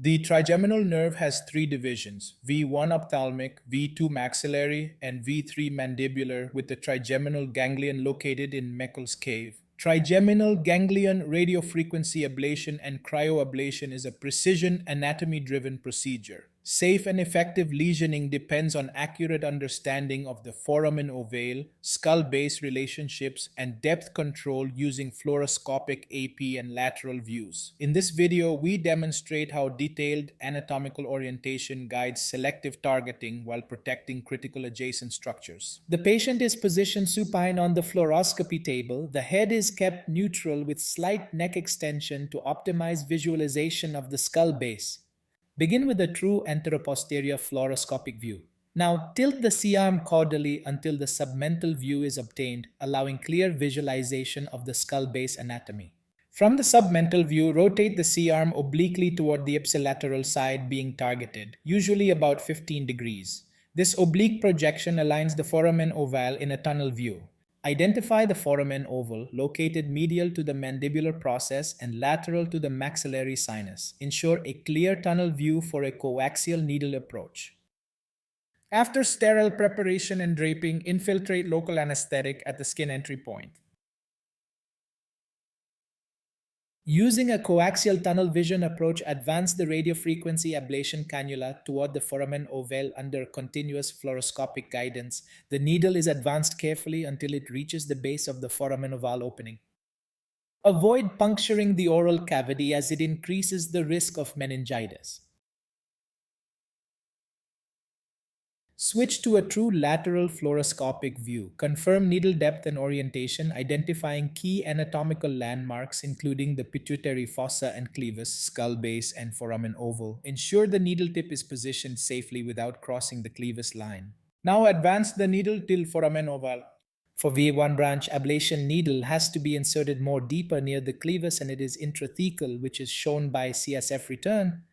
The trigeminal nerve has three divisions: V1 ophthalmic, V2 maxillary, and V3 mandibular, with the trigeminal ganglion located in Meckel's cave. Trigeminal ganglion radiofrequency ablation and cryoablation is a precision anatomy driven procedure. Safe and effective lesioning depends on accurate understanding of the foramen ovale, skull base relationships, and depth control using fluoroscopic AP and lateral views. In this video, we demonstrate how detailed anatomical orientation guides selective targeting while protecting critical adjacent structures. The patient is positioned supine on the fluoroscopy table. The head is kept neutral with slight neck extension to optimize visualization of the skull base. Begin with a true anteroposterior fluoroscopic view. Now tilt the C-arm caudally until the submental view is obtained, allowing clear visualization of the skull base anatomy. From the submental view, rotate the C-arm obliquely toward the ipsilateral side being targeted, usually about 15 degrees. This oblique projection aligns the foramen ovale in a tunnel view. Identify the foramen oval, located medial to the mandibular process and lateral to the maxillary sinus. Ensure a clear tunnel view for a coaxial needle approach. After sterile preparation and draping, infiltrate local anesthetic at the skin entry point. Using a coaxial tunnel vision approach, advance the radiofrequency ablation cannula toward the foramen ovale under continuous fluoroscopic guidance. The needle is advanced carefully until it reaches the base of the foramen ovale opening. Avoid puncturing the oral cavity as it increases the risk of meningitis. Switch to a true lateral fluoroscopic view. Confirm needle depth and orientation, identifying key anatomical landmarks including the pituitary fossa and clevis, skull base, and foramen oval. Ensure the needle tip is positioned safely without crossing the clevis line. Now advance the needle till foramen ovale. For V1 branch, ablation needle has to be inserted more deeper near the clevis and it is intrathecal, which is shown by CSF return.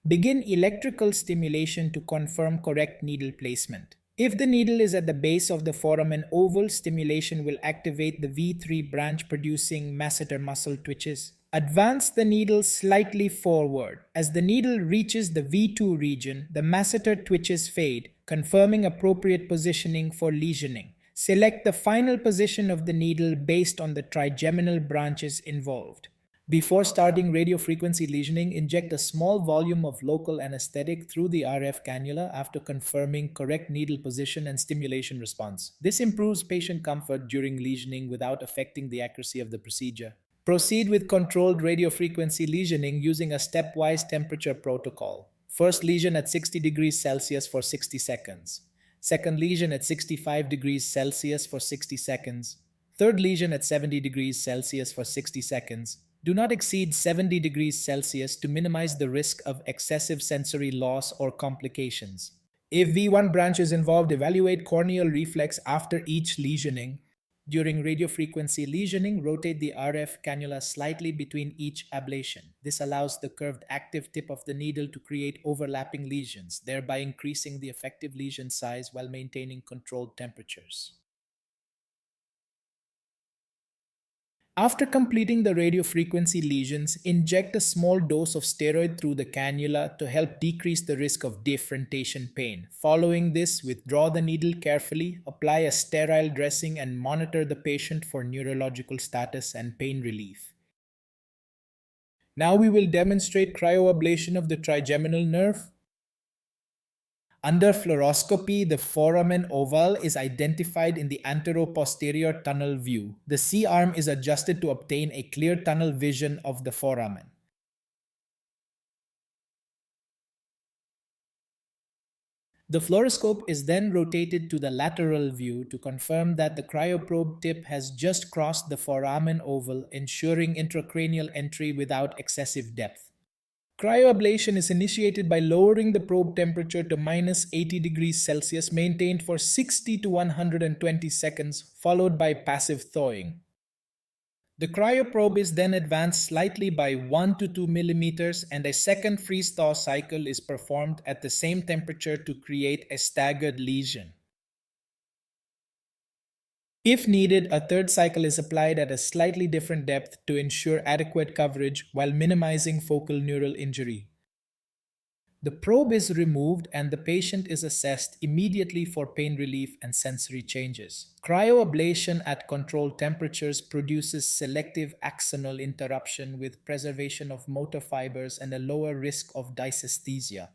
Begin electrical stimulation to confirm correct needle placement. If the needle is at the base of the foramen oval, stimulation will activate the V3 branch producing masseter muscle twitches. Advance the needle slightly forward. As the needle reaches the V2 region, the masseter twitches fade, confirming appropriate positioning for lesioning. Select the final position of the needle based on the trigeminal branches involved. Before starting radiofrequency lesioning, inject a small volume of local anesthetic through the RF cannula after confirming correct needle position and stimulation response. This improves patient comfort during lesioning without affecting the accuracy of the procedure. Proceed with controlled radiofrequency lesioning using a stepwise temperature protocol. First lesion at 60 degrees Celsius for 60 seconds. Second lesion at 65 degrees Celsius for 60 seconds. Third lesion at 70 degrees Celsius for 60 seconds. Do not exceed 70 degrees Celsius to minimize the risk of excessive sensory loss or complications. If V1 branch is involved, evaluate corneal reflex after each lesioning. During radiofrequency lesioning, rotate the RF cannula slightly between each ablation. This allows the curved active tip of the needle to create overlapping lesions, thereby increasing the effective lesion size while maintaining controlled temperatures. After completing the radiofrequency lesions, inject a small dose of steroid through the cannula to help decrease the risk of differentiation pain. Following this, withdraw the needle carefully, apply a sterile dressing, and monitor the patient for neurological status and pain relief. Now we will demonstrate cryoablation of the trigeminal nerve. Under fluoroscopy, the foramen ovale is identified in the anteroposterior tunnel view. The C-arm is adjusted to obtain a clear tunnel vision of the foramen. The fluoroscope is then rotated to the lateral view to confirm that the cryoprobe tip has just crossed the foramen oval, ensuring intracranial entry without excessive depth. Cryoablation is initiated by lowering the probe temperature to minus 80 degrees Celsius, maintained for 60 to 120 seconds, followed by passive thawing. The cryoprobe is then advanced slightly by 1 to 2 millimeters, and a second freeze-thaw cycle is performed at the same temperature to create a staggered lesion. If needed, a third cycle is applied at a slightly different depth to ensure adequate coverage while minimizing focal neural injury. The probe is removed and the patient is assessed immediately for pain relief and sensory changes. Cryoablation at controlled temperatures produces selective axonal interruption with preservation of motor fibers and a lower risk of dysesthesia.